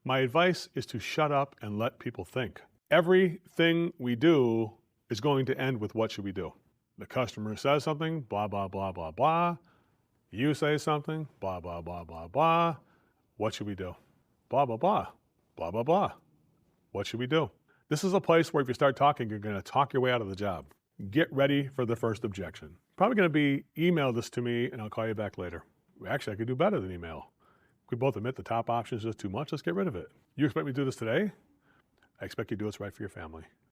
My advice is to shut up and let people think. Everything we do is going to end with what should we do? The customer says something, blah, blah, blah, blah, blah. You say something, blah, blah, blah, blah, blah. What should we do? Blah, blah, blah, blah, blah, blah. What should we do? This is a place where if you start talking, you're going to talk your way out of the job. Get ready for the first objection. Probably going to be email this to me and I'll call you back later. Actually, I could do better than email. We both admit the top option is just too much. Let's get rid of it. You expect me to do this today? I expect you to do what's right for your family.